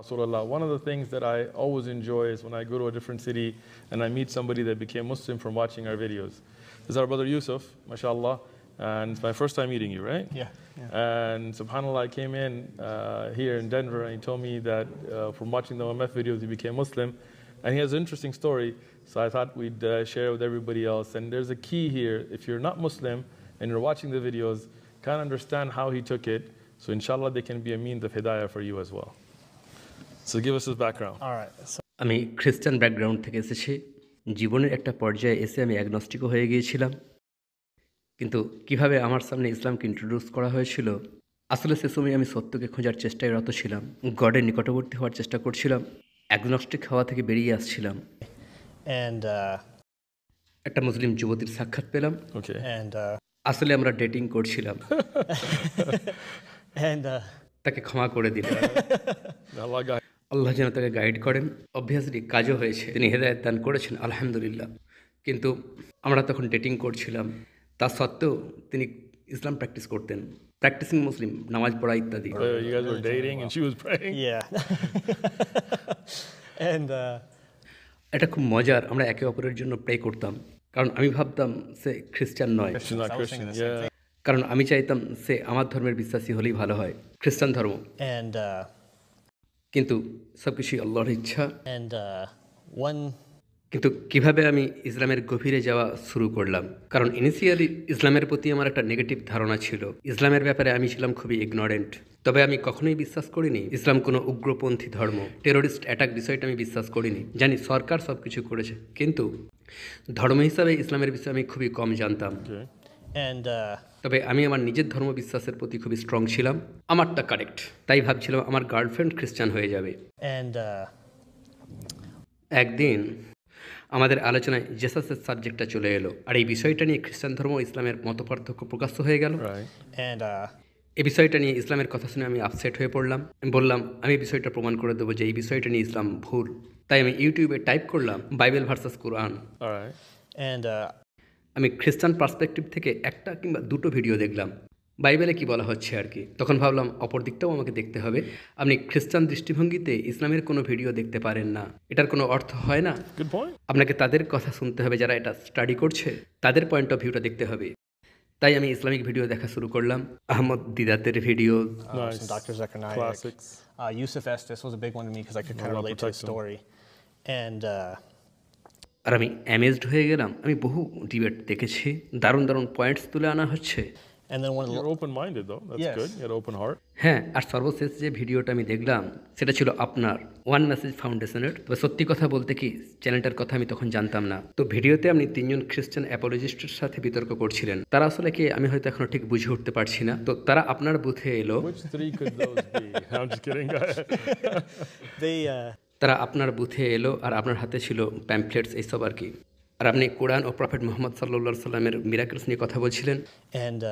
Rasulullah, one of the things that I always enjoy is when I go to a different city and I meet somebody that became Muslim from watching our videos. This is our brother Yusuf, mashallah, and it's my first time meeting you, right? Yeah. And subhanAllah, I came in here in Denver and he told me that from watching the OMF videos he became Muslim. And he has an interesting story, so I thought we'd share it with everybody else. And there's a key here. If you're not Muslim and you're watching the videos, can't understand how he took it, so inshallah they can be a means of hidayah for you as well. So give us his background. All right. So, আমি খ্রিস্টান background থেকে এসেছি। জীবনের একটা পর্যায়ে এসে আমি অ্যাগনস্টিকও হয়ে গিয়েছিলাম, কিন্তু কিভাবে আমার সামনে ইসলামকে ইন্ট্রোডিউস করা হয়েছিল, আসলে সে সময় আমি সত্যকে খোঁজার চেষ্টায় রত ছিলাম, গডের নিকটবর্তী হওয়ার চেষ্টা করছিলাম, অ্যাগনস্টিক হওয়া থেকে বেরিয়ে আসছিলাম। and একটা মুসলিম যুবতীর সাক্ষাৎ পেলাম। Okay. and আসলে আমরা ডেটিং করছিলাম। and তাকে ক্ষমা করে দিলাম। Allah guide. আল্লাহ যেন তাকে গাইড করেন। অবভিয়াসলি কাজও হয়েছে, তিনি হেদায়েত দান করেছেন, আলহামদুলিল্লাহ। কিন্তু আমরা তখন ডেটিং করছিলাম, তা সত্ত্বেও তিনি ইসলাম প্র্যাকটিস করতেন, প্র্যাকটিসিং মুসলিম, নামাজ পড়া ইত্যাদি। You guys were dating and she was praying? yeah. and এটা খুব মজার, আমরা একে অপরের জন্য প্রে করতাম, কারণ আমি ভাবতাম সে খ্রিস্টান নয়, She's not I was Christian, thinking the same yeah. thing. কারণ আমি চাইতাম সে আমার ধর্মের বিশ্বাসী হলেই ভালো হয়, খ্রিস্টান ধর্ম। and কিন্তু সব কিছুই আল্লাহর ইচ্ছা। and one কিন্তু কিভাবে আমি ইসলামের গভীরে যাওয়া শুরু করলাম, কারণ ইনিশিয়ালি ইসলামের প্রতি আমার একটা নেগেটিভ ধারণা ছিল। ইসলামের ব্যাপারে আমি ছিলাম খুবই ইগনোরেন্ট। তবে আমি কখনোই বিশ্বাস করিনি ইসলাম কোনো উগ্রপন্থী ধর্ম, টেরোরিস্ট অ্যাটাক বিষয়টা আমি বিশ্বাস করিনি। জানি সরকার সব কিছু করেছে, কিন্তু ধর্ম হিসাবে ইসলামের বিষয়ে আমি খুবই কম জানতাম। Okay. and তবে আমি আমার নিজের ধর্ম বিশ্বাসের প্রতি খুবই স্ট্রং ছিলাম, আমারটা কারেক্ট, তাই ভাবছিলাম আমার গার্লফ্রেন্ড খ্রিস্টান হয়ে যাবে। and একদিন আমাদের আলোচনায় জেসাসের সাবজেক্টটা চলে এলো, আর এই বিষয়টা নিয়ে খ্রিস্টান ধর্ম ও ইসলামের মতপার্থক্য প্রকাশ্য হয়ে গেল। Right. and এই বিষয়টা নিয়ে ইসলামের কথা শুনে আমি আপসেট হয়ে পড়লাম। আমি বললাম আমি বিষয়টা প্রমাণ করে দেবো যে এই বিষয়টা নিয়ে ইসলাম ভুল। তাই আমি ইউটিউবে টাইপ করলাম Bible versus Quran. All right. and আমি খ্রিস্টান পার্সপেক্টিভ থেকে একটা কিংবা দুটো ভিডিও দেখলাম, বাইবেলে কি বলা হচ্ছে আর কি। তখন ভাবলাম অপর দিকটাও আমাকে দেখতে হবে। আপনি খ্রিস্টান দৃষ্টিভঙ্গিতে ইসলামের কোনো ভিডিও দেখতে পারেন না, এটার কোনো অর্থ হয় না। Good point. আপনাকে তাদের কথা শুনতে হবে যারা এটা স্টাডি করছে, তাদের পয়েন্ট অফ ভিউটা দেখতে হবে। তাই আমি ইসলামিক ভিডিও দেখা শুরু করলাম, আহমদ দিদাতের video, Nice. some Dr. Zakir Naik. Classics. Yusuf Estes was a big one to me because I could kind of Allah relate to his protect him. story. And আর আমি অ্যামেজড হয়ে গেলাম। আমি বহু debate দেখেছি, দারুণ দারুণ পয়েন্টস তুলে আনা হচ্ছে। and then one of the You're open-minded though. That's Yes. good. You had an open heart. হ্যাঁ, আর সর্বশেষ যে ভিডিওটা আমি দেখলাম সেটা ছিল আপনার ওয়ান মেসেজ ফাউন্ডেশনের। তবে সত্যি কথা বলতে কি, চ্যানেলটার কথা আমি তখন জানতাম না। তো ভিডিওতে আপনি তিনজন খ্রিস্টান অ্যাপোলজিস্টের সাথে বিতর্ক করছিলেন। তারা আসলে কি আমি হয়তো এখনো ঠিক বুঝে উঠতে পারছি না। তো তারা আপনার বুথে এলো, Which three could those be? I'm just kidding. Go ahead. they তারা আপনার বুথে এলো আর আপনার হাতে ছিল প্যাম্পলেটস এইসব আর কি। আর আপনি কোরআন ও প্রফেট মোহাম্মদ সাল্লাল্লাহু সাল্লামের মিরাকলস নিয়ে কথা বলছিলেন। and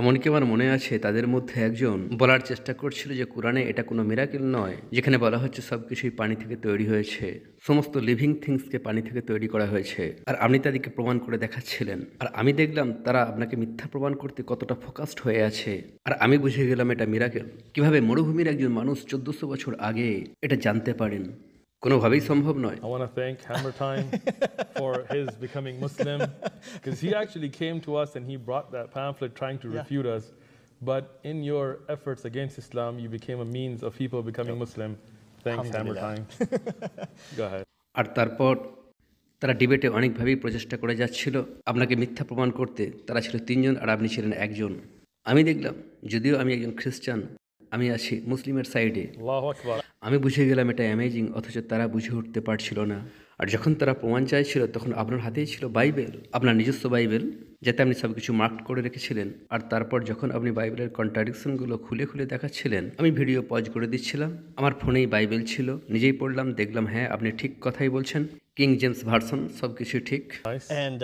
এমনকি আমার মনে আছে তাদের মধ্যে একজন বলার চেষ্টা করছিল যে কোরআনে এটা কোনো মিরাকেল নয়, যেখানে বলা হচ্ছে সব কিছুই পানি থেকে তৈরি হয়েছে, সমস্ত লিভিং থিংসকে পানি থেকে তৈরি করা হয়েছে, আর আপনি তাদেরকে প্রমাণ করে দেখাচ্ছিলেন। আর আমি দেখলাম তারা আপনাকে মিথ্যা প্রমাণ করতে কতটা ফোকাসড হয়ে আছে। আর আমি বুঝে গেলাম এটা মিরাকেল। কিভাবে মরুভূমির একজন মানুষ 1400 বছর আগে এটা জানতে পারেন, কোনোভাবেই সম্ভব নয়। I want to thank Hammer Time for his becoming Muslim, because he actually came to us and he brought that pamphlet trying to refute us. But in your efforts against Islam, you became a means of people becoming Muslim. Thanks, Hammer Time. Go ahead. আর তারপর তারা ডিবেটে অনেকভাবেই প্রচেষ্টা করে যাচ্ছিল আপনাকে মিথ্যা প্রমাণ করতে। তারা ছিল তিনজন আর আপনি ছিলেন একজন। আমি দেখলাম যদিও আমি একজন খ্রিস্টান, আমি আছি মুসলিমের সাইডে। Allahu Akbar. আমি বুঝে গেলাম এটা অ্যামেজিং, অথচ তারা বুঝে উঠতে পারছিল না। আর যখন তারা প্রমাণ চাইছিল তখন আপনার হাতেই ছিল বাইবেল, আপনার নিজস্ব বাইবেল, যাতে আপনি সব কিছু মার্ক করে রেখেছিলেন। আর তারপর যখন আপনি বাইবেলের কন্ট্রাডিকশনগুলো খুলে খুলে দেখাচ্ছিলেন, আমি ভিডিও পজ করে দিচ্ছিলাম। আমার ফোনেই বাইবেল ছিল, নিজেই পড়লাম, দেখলাম হ্যাঁ আপনি ঠিক কথাই বলছেন, কিং জেমস ভার্সন, সব কিছু ঠিক। Nice. and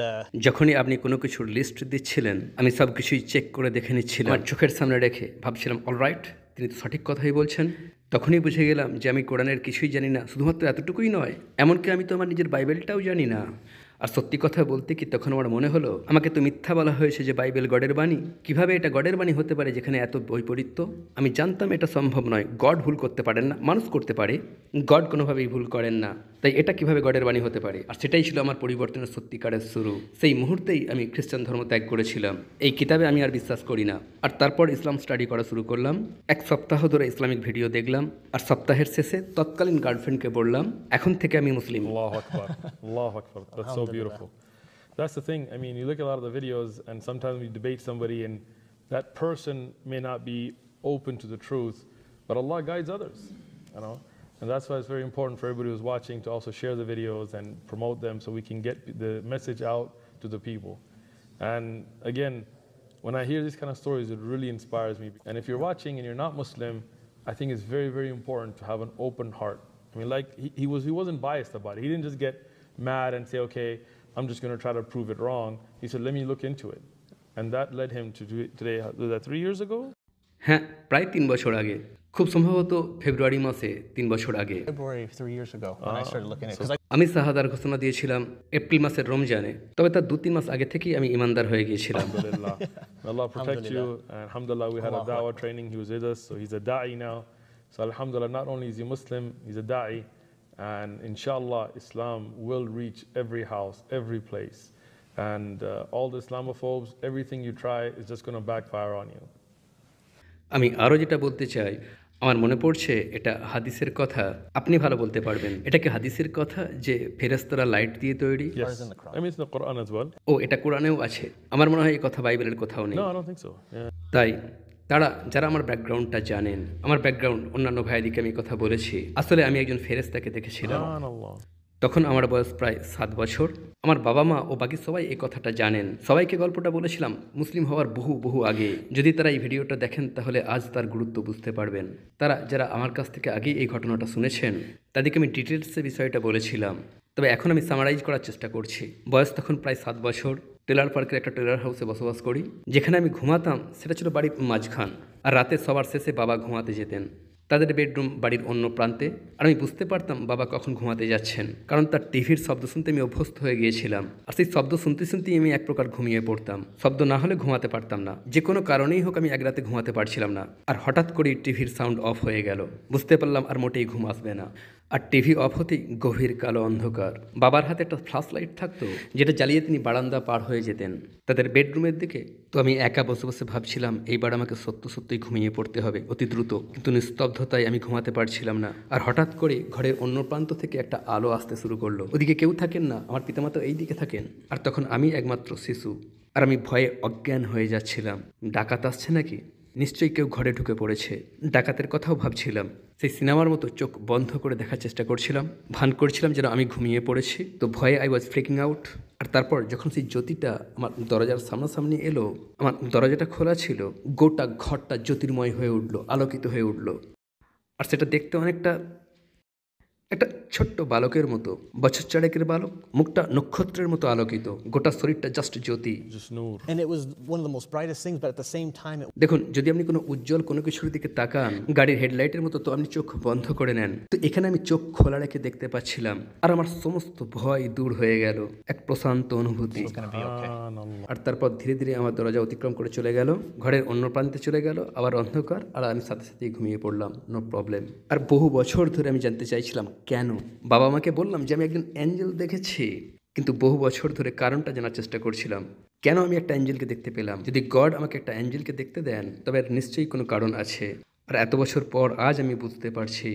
যখনই আপনি কোনো কিছুর লিস্ট দিচ্ছিলেন, আমি সব কিছুই চেক করে দেখে নিচ্ছিলাম, আমার চোখের সামনে রেখে ভাবছিলাম অলরাইট, তিনি তো সঠিক কথাই বলছেন। তখনই বুঝে গেলাম যে আমি কোরআনের কিছুই জানি না। শুধুমাত্র এতটুকুই নয়, এমনকি আমি তো আমার নিজের বাইবেলটাও জানি না। আর সত্যি কথা বলতে কি তখন আমার মনে হলো আমাকে তো মিথ্যা বলা হয়েছে যে বাইবেল গডের বাণী, কিভাবে এটা গডের বাণী হতে পারে যেখানে এত বৈপরীত্য। আমি জানতাম এটা সম্ভব নয়, গড ভুল করতে পারেন না, মানুষ করতে পারে, গড কোনোভাবেই ভুল করেন না, তাই এটা কিভাবে গডের বাণী হতে পারে। আর সেটাই ছিল আমার পরিবর্তনের সত্যিকারের শুরু। সেই মুহূর্তেই আমি খ্রিস্টান ধর্ম ত্যাগ করেছিলাম, এই কিতাবে আমি আর বিশ্বাস করি না। আর তারপর ইসলাম স্টাডি করা শুরু করলাম, 1 সপ্তাহ ধরে ইসলামিক ভিডিও দেখলাম, আর সপ্তাহের শেষে তৎকালীন গার্লফ্রেন্ডকে বললাম এখন থেকে আমি মুসলিম। Allahu Akbar. Allahu Akbar. That's so beautiful. That's the thing. I mean, you look at a lot of the videos, and sometimes we debate somebody, and that person may not be open to the truth, but Allah guides others, you know. And that's why it's very important for everybody who's watching to also share the videos and promote them so we can get the message out to the people. And again, when I hear these kind of stories, it really inspires me. And if you're watching and you're not Muslim, I think it's very, very important to have an open heart. I mean, like he wasn't biased about it. He didn't just get mad and say, okay, I'm just going to try to prove it wrong. He said, let me look into it. And that led him to do it today. Was that 3 years ago? হ্যাঁ, প্রায় 3 বছর আগে, খুব সম্ভবত ফেব্রুয়ারি মাসে 3 বছর আগে। February 3 years ago when I started looking at it. Because আমি শাহাদার ঘোষণা দিয়েছিলাম এপ্রিল মাসের রমজানে, তবে তার 2-3 মাস আগে থেকেই আমি ইমানদার হয়ে গিয়েছিলাম। Alhamdulillah. Allah protect you. And alhamdulillah, we had a da'wah training. He was with us. So he's a da'i now. So alhamdulillah, not only is he Muslim, he's a da'i. And inshallah, Islam will reach every house, every place. And all the Islamophobes, everything you try is just going to backfire on you. আমি আরও যেটা বলতে চাই, আমার মনে পড়ছে এটা হাদিসের কথা, আপনি ভালো বলতে পারবেন। এটা কি হাদিসের কথা যে ফেরেশতারা লাইট দিয়ে তৈরি? Yes. I mean, it's in the Quran as well. ও, এটা কোরআনেও আছে। আমার মনে হয় এই কথা বাইবেলের কোথাও নেই। No, I don't think so. Yeah. তাই যারা আমার ব্যাকগ্রাউন্ডটা জানেন, আমার ব্যাকগ্রাউন্ড অন্যান্য ভাইদিকে আমি কথা বলেছি, আসলে আমি একজন ফেরেশতাকে দেখেছিলাম। Subhanallah. তখন আমার বয়স প্রায় 7 বছর। আমার বাবা মা ও বাকি সবাই এই কথাটা জানেন। সবাইকে গল্পটা বলেছিলাম মুসলিম হওয়ার বহু আগে। যদি তারা এই ভিডিওটা দেখেন তাহলে আজ তার গুরুত্ব বুঝতে পারবেন। যারা আমার কাছ থেকে আগে এই ঘটনাটা শুনেছেন তাদেরকে আমি ডিটেলসে বিষয়টা বলেছিলাম। তবে এখন আমি সামারাইজ করার চেষ্টা করছি। বয়স তখন প্রায় 7 বছর। টেলার পার্কের একটা টেলার হাউসে বসবাস করি। যেখানে আমি ঘুমাতাম সেটা ছিল বাড়ির মাঝখান, আর রাতে সবার শেষে বাবা ঘুমাতে যেতেন। তাদের বেডরুম বাড়ির অন্য প্রান্তে, আর আমি বুঝতে পারতাম বাবা কখন ঘুমাতে যাচ্ছেন, কারণ তার টিভির শব্দ শুনতে আমি অভ্যস্ত হয়ে গিয়েছিলাম। আর সেই শব্দ শুনতেই আমি এক প্রকার ঘুমিয়ে পড়তাম। শব্দ না হলে ঘুমাতে পারতাম না, যে কোনো কারণেই হোক আমি এক রাতে ঘুমাতে পারছিলাম না। আর হঠাৎ করেই টিভির সাউন্ড অফ হয়ে গেল। বুঝতে পারলাম আর মোটেই ঘুম আসবে না। আর টিভি অফ হতেই গভীর কালো অন্ধকার। বাবার হাতে একটা ফ্ল্যাশ লাইট থাকতো, যেটা জ্বালিয়ে তিনি বারান্দা পার হয়ে যেতেন তাদের বেডরুমের দিকে। তো আমি একা বসে বসে ভাবছিলাম এইবার আমাকে সত্যই ঘুমিয়ে পড়তে হবে অতি দ্রুত, কিন্তু নিস্তব্ধতায় আমি ঘুমাতে পারছিলাম না। আর হঠাৎ করে ঘরের অন্য প্রান্ত থেকে একটা আলো আসতে শুরু করলো। ওদিকে কেউ থাকেন না, আমার পিতামাতা এই দিকে থাকেন, আর তখন আমি একমাত্র শিশু। আর আমি ভয়ে অজ্ঞান হয়ে যাচ্ছিলাম। ডাকাত আসছে নাকি, নিশ্চয়ই কেউ ঘরে ঢুকে পড়েছে, ডাকাতের কথাও ভাবছিলাম। সেই সিনেমার মতো চোখ বন্ধ করে দেখার চেষ্টা করছিলাম, ভান করছিলাম যেন আমি ঘুমিয়ে পড়েছি। তো ভয়ে আই ওয়াজ ফ্রিকিং আউট। আর তারপর যখন সেই জ্যোতিটা আমার দরজার সামনাসামনি এলো, আমার দরজাটা খোলা ছিল, গোটা ঘরটা জ্যোতির্ময় হয়ে উঠলো, আলোকিত হয়ে উঠলো। আর সেটা দেখতে অনেকটা একটা ছোট্ট বালকের মতো, বছর 4 বালক, মুখটা নক্ষত্রের মতো আলোকিত, গোটা শরীরটা just Jyoti. Just noor. and it was one of the most brightest things, but at the same time, দেখুন, যদি আপনি কোনো উজ্জ্বল কোনো কিছুর দিকে তাকান গাড়ির হেডলাইটের মতো, তো আপনি চোখ বন্ধ করে নেন। তো এখানে আমি চোখ খোলা রেখে দেখতে পাচ্ছিলাম, আর আমার সমস্ত ভয় দূর হয়ে গেল, এক প্রশান্ত অনুভূতি। it was going to be okay. Subhanallah. আর তারপর ধীরে ধীরে আমার দরজা অতিক্রম করে চলে গেল, ঘরের অন্য প্রান্তে চলে গেল, আবার অন্ধকার, আর আমি সাথে সাথেই ঘুমিয়ে পড়লাম, নো প্রবলেম। আর বহু বছর ধরে আমি জানতে চাইছিলাম কেন। বাবা মাকে বললাম যে আমি একজন অ্যাঞ্জেল দেখেছি, কিন্তু বহু বছর ধরে কারণটা জানার চেষ্টা করছিলাম, কেন আমি একটা অ্যাঞ্জেলকে দেখতে পেলাম। যদি গড আমাকে একটা অ্যাঞ্জেলকে দেখতে দেন তবে এর নিশ্চয়ই কোনো কারণ আছে। আর এত বছর পর আজ আমি বুঝতে পারছি,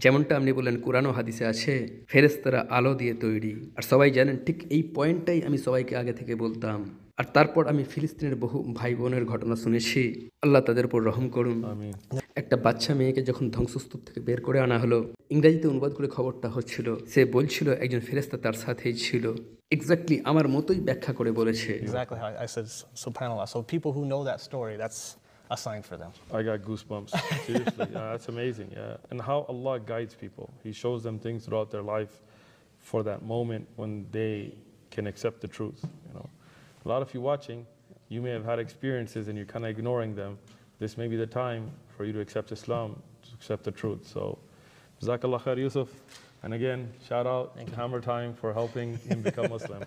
যেমনটা আপনি বললেন কোরআন ও হাদিসে আছে ফেরেশতারা আলো দিয়ে তৈরি। আর সবাই জানেন ঠিক এই পয়েন্টটাই আমি সবাইকে আগে থেকে বলতাম। আর তারপর আমি ফিলিস্তিনের বহু ভাই বোনের ঘটনা শুনেছি, আল্লাহ তাদের উপর রহম করুন। Ameen. একটা বাচ্চা মেয়েকে যখন ধ্বংসস্তূপ থেকে বের করে আনা হলো, ইংরেজিতে অনুবাদ করে খবরটা হচ্ছিল, সে বলছিল একজন ফেরেশতা তার সাথেই ছিল। এক্স্যাক্টলি আমার মতোই ব্যাখ্যা করে বলেছে। Exactly how I said, subhanAllah. So people who know that story, that's a sign for them. I got goosebumps. Seriously, that's amazing. Yeah, and how Allah guides people. He shows them things throughout their life for that moment when they can accept the truth. You know, a lot of you watching, you may have had experiences and you're kind of ignoring them. This may be the time for you to accept Islam, to accept the truth. So, Jazakallah khair, Yusuf. And again, shout out to Hammer Time for helping him become Muslim.